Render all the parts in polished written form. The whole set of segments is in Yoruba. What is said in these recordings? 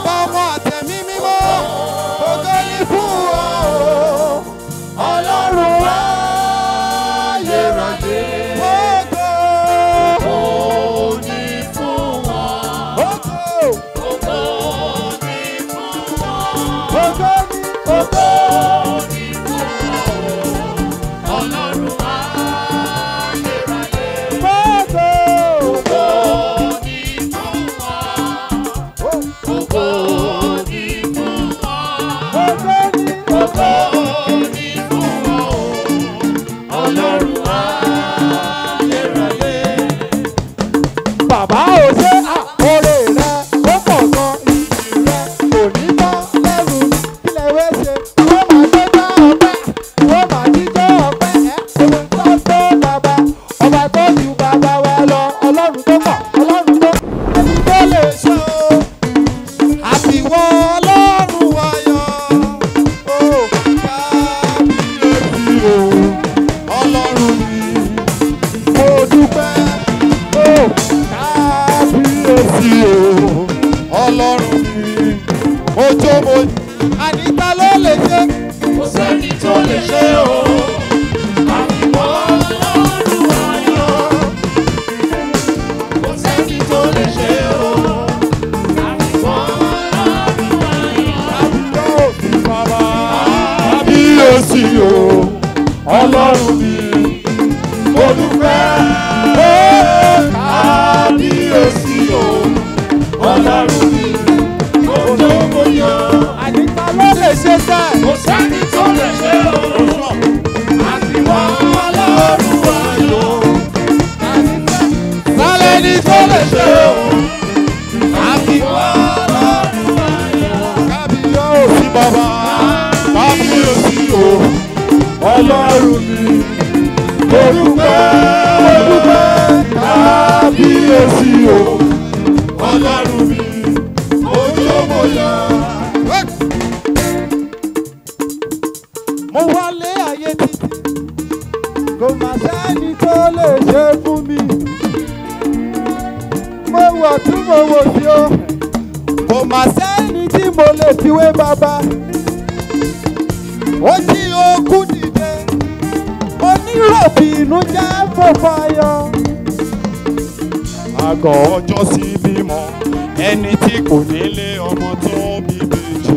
bàbá ọmọ àtẹ̀mí mímọ́ ògo ni fún ọ ọlọ́run ayérayé. Ògo ni fún ọ. Ògo ni fún ọ. Ògo ni fún ọ ọlọ́run ayérayé. Ògo ni fún ọ. Ògo ni fún ọ. Ògo ni fún ọ ọlọ́run ayérayé. Bàbá ò ṣe àkórè rẹ ó pọ̀ gan ìyìn rẹ kò ní bá lẹ́rù kílẹ̀ wé ṣe. Wọ́n máa gbé bá ọpẹ́ wọ́n máa jíjọ́ ọpẹ́ ẹ̀ òun tó tó bàbá ọba tó ju bàbá wa lọ ọlọ́run tó mọ̀ ọlọ́run tó ẹni tó lè ṣe o. Àbíwọ́ ọlọ́run wáyọ̀ ó kábíyèsí o ọlọ́run mi mo dúpẹ́ ó kábíyèsí o ọlọ́run mi mo jó mo àníta ló lè ṣe kò sẹ́ni tó lè ṣe o. Àbíwọ́ ọlọ́run wáyọ̀ kò sẹ́ni tó lè ṣe o. Kábíyèsí o ọlọ́run mi mo dúpẹ́ kábíyèsí o ọlọ́run mi mo dógóyò. Àníta ló lè ṣe sẹ́ kò sẹ́ni tó lè ṣe o. Àbíwọ́ ọlọ́run wáyọ̀ sálẹ́ni tó lè ṣe o. Àbíwọ́ ọlọ́run wáyọ̀ kábíyèsí bàbá kábíyèsí o ọlọ́run mi mo dúpẹ́ kábíyèsí o ọlọ́run mi mo jó mo yọ̀. Mo wálé ayé títí kò má sẹ́ni tó lè ṣe fún mi. Mo wọ̀ tún mo wò sí o kò má sẹ́ni tí mo lè fiwé bàbá. Ó jí okú dìde onírọ̀bìnú jẹ́ fòfayọ. Àgọ́ ọjọ́ sí bímọ ẹni tí kò nílé ọmọ tó bí bèjì.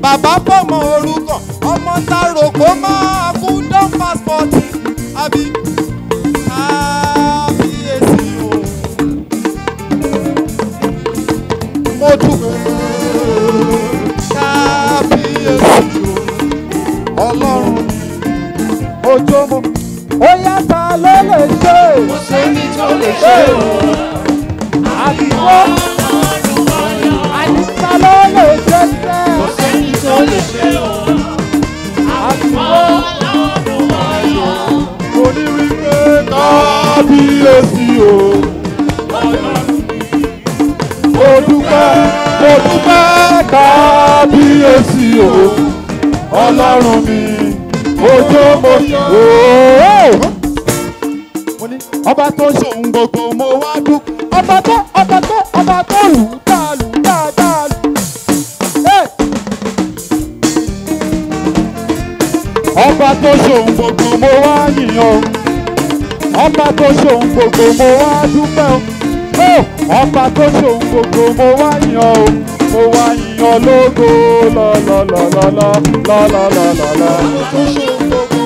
Bàbá fọmọ orúkọ ọmọ tá rò kó máa kú dán pásítọ̀tì àbí kábíyèsí o. Mo dúpẹ́ kábíyèsí o ọlọ́run ojú mo ó yàtọ̀ ló lè ṣe. Kò sẹ́ni tó lè ṣe o. Àbíwọ́ ọlọ́run wáyọ̀ àníta ló lè ṣe sẹ́. Kò sẹ́ni tó lè ṣe o. Àbíwọ́ ọlọ́run wáyọ̀ mo ní wípé kábíyèsí o ọlọ́run mo dúpẹ́ kábíyèsí o ọlọ́run mi ojú mo yọ̀. Ọba tó ṣòun gbogbo mo wá dúpẹ́. Ọba tó lù dàlù dàlù. Ọba tó ṣòun gbogbo mo wá yìnyín. Ọba tó ṣòun gbogbo mo wá dúpẹ́. Ọba tó ṣòun gbogbo mo wá yìnyín o. Mo wá yìnyín lógo lọ́lọ́lọ́lọ́lọ́lọ́lọ́lọ́. Ọba tó ṣòun gbogbo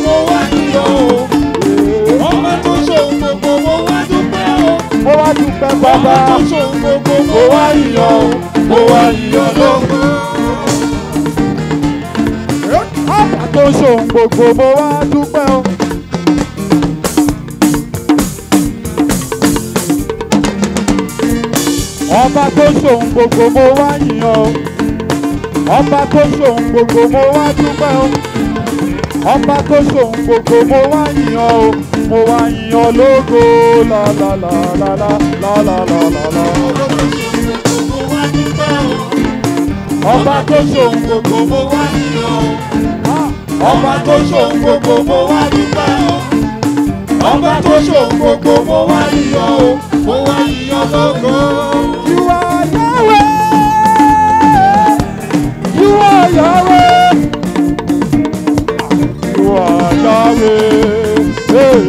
mo wá yìnyín o. Ọba tó ṣòun gbogbo mo wá dúpẹ́ o. Mo wá dúpẹ́ bàbá. Ọba tó ṣòun gbogbo mo wá yìnyín o. Mo wá yìnyín lógo. Ọba tó ṣòun gbogbo mo wá dúpẹ́ o. Ọba tó ṣòun gbogbo mo wá yìnyín o. Ọba tó ṣòun gbogbo mo wá dúpẹ́ o. Ọba tó ṣòun gbogbo mo wá yìnyín o. Mo wá yìnyín lógo lálálálálálálálálá. Ọba tó ṣòun gbogbo mo wá yìnyín o. Ọba tó ṣòun gbogbo mo wá dúpẹ́ o. Ọba tó ṣòun gbogbo mo wá yíyọ o, mo wá yíyọ lógo. You are Yahweh. You are Yahweh. You are Yahweh. Hey,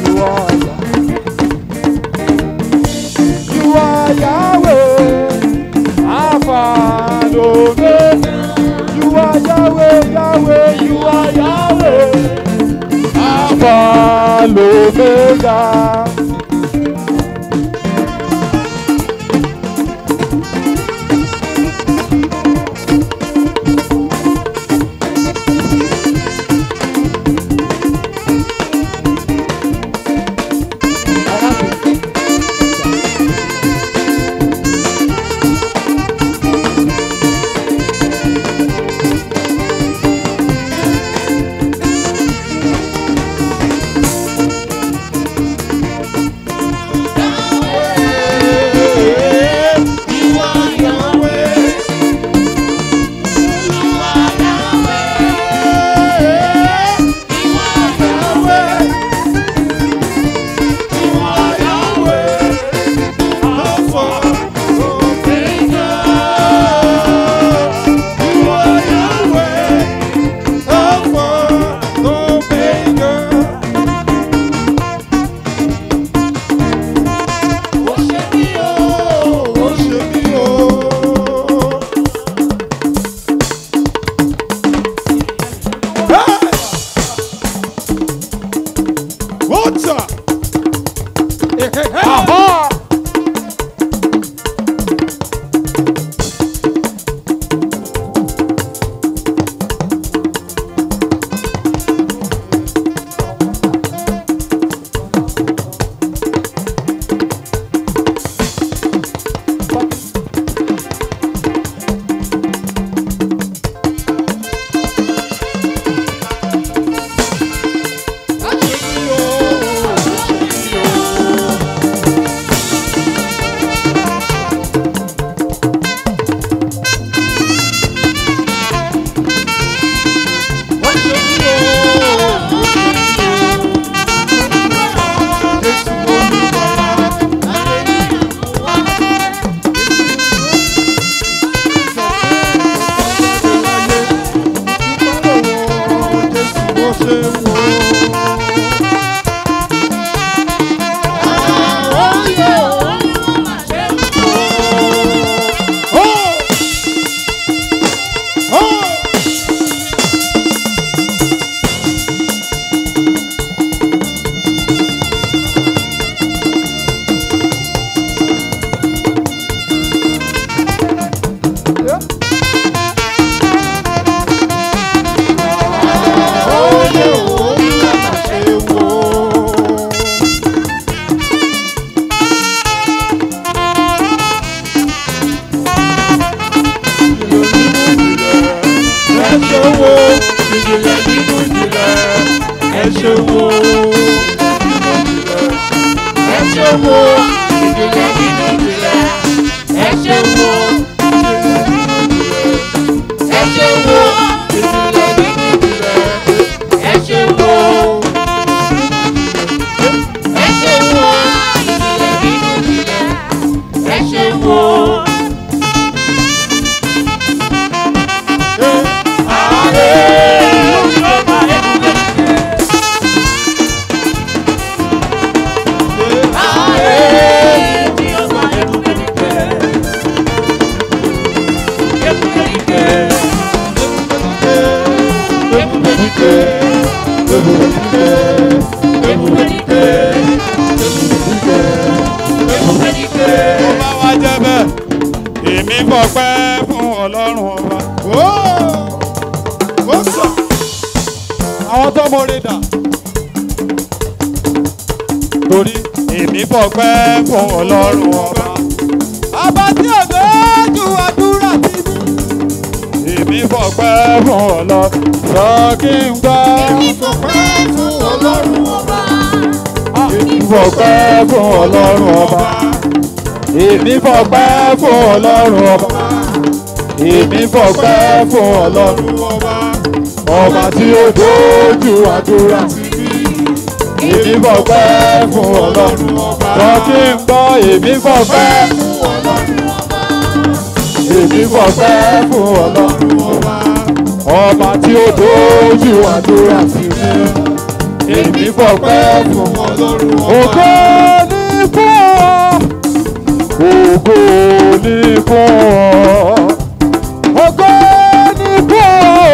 you are Yahweh. You are Yahweh. Alpha and Omega. You are Yahweh, Yahweh. You are Yahweh. Alpha and Omega. Àwọn tó mọ̀ rẹ̀ dà. Torí èmi fọpẹ́ fún Ọlọ́run ọba. Ọba tí ò gbójú àdúrà ti bí. Èmi fọpẹ́ fún Ọlọ́run. Sọ kí n gbọ́. Èmi fọpẹ́ fún Ọlọ́run ọba. Èmi fọpẹ́ fún Ọlọ́run ọba. Èmi fọpẹ́ fún Ọlọ́run ọba. Èmi fọpẹ́ fún Ọlọ́run ọba. Ọba tí ó gbójú àdúrà ti bí. èmi fọpẹ́ fún Ọlọ́run ọba. Sọ kí n gbọ́, èmi fọpẹ́ fún Ọlọ́run ọba. Èmi fọpẹ́ fún Ọlọ́run ọba. Ọba tí ó dojú àdúrà sí mi. Èmi fọpẹ́ fún Ọlọ́run ọba. Ògo ni fún ọ. Ògo ni fún ọ. Ògo ni fún ọ.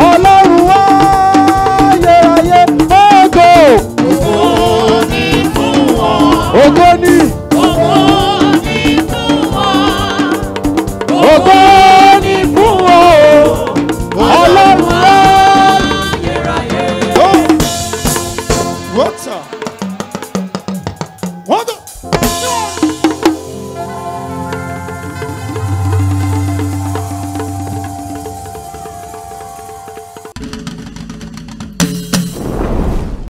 Ọlọ́run wá ayérayé. Ògo. Ògo ni fún ọ. Ògo ni. Ògo ni fún ọ. Ògo ni fún ọ. Ọlọ́run wá. What's up? What the?